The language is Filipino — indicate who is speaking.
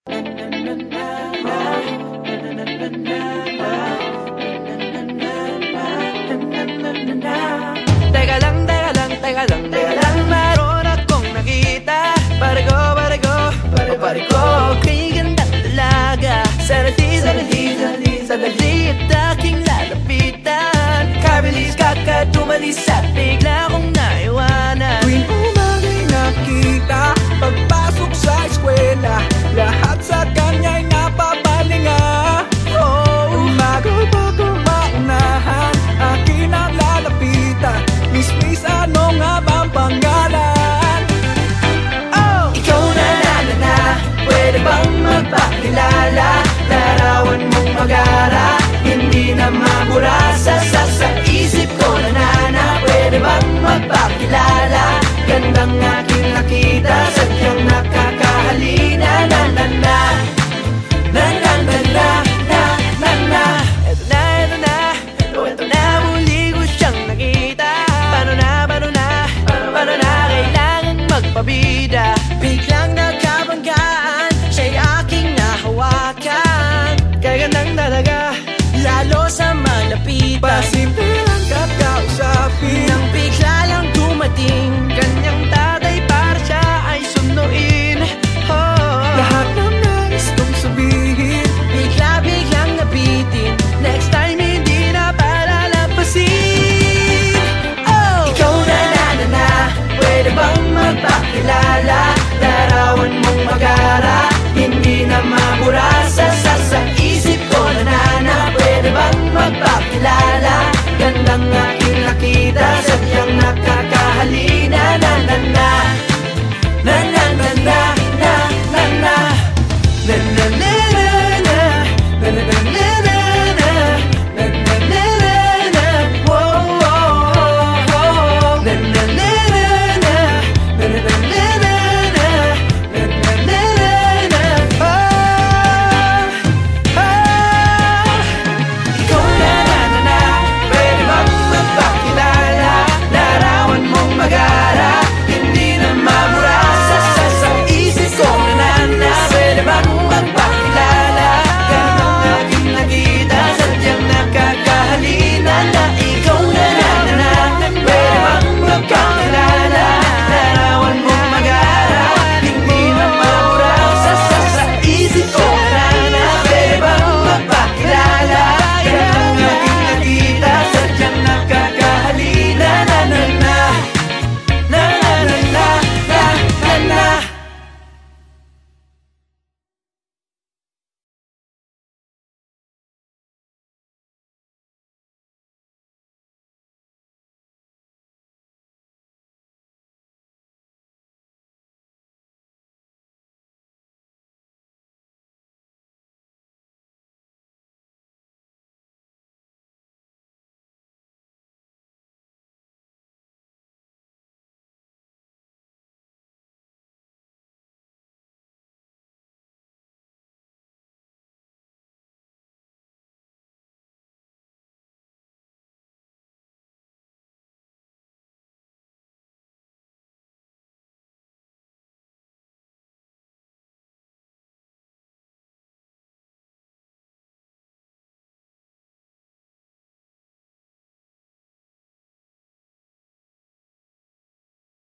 Speaker 1: Teka lang, teka lang, teka lang, teka lang, meron akong nakita. Bariko, bariko, bariko, kay gandang dalaga. Sanali, sanali, sanali, sanali at aking lalapitan. Kabilis kakatumalis at bigla kong naiwanan.
Speaker 2: Tuwing umagay nakita, pagpasok sa eskwela, lahat sa kanya'y napapalinga. Bago-bago maunahan, akin ang lalapitan. Miss, ano nga bang pangalan?
Speaker 1: Ikaw na, pwede bang magpakilala? Larawan mong mag-ara, hindi na mabura sa isip ko na, pwede bang magpakilala? Gandang aking nakita, sadyang nakakahalina. Eto na, muli ko siyang nakita. Paano na, kailangan magpabida. Biglang nagkabanggaan, siya'y aking nahawakan. Kagandang talaga, lalo sa malapitan.
Speaker 2: Pasimple lang kakausapin,
Speaker 1: Nang bigla lang dumating, kanyang tatay para siya ay sunduin.
Speaker 2: lahat ng nais kong sabihin.
Speaker 1: Bigla-biglang nabitin, next time hindi na palalampasin. Ikaw na, pwede bang magpakilala? Larawan mong mag-ara, hindi na mabura sa isip ko na, pwede bang magpakilala? Gandang aking nakita, sadyang nakakahalina. Na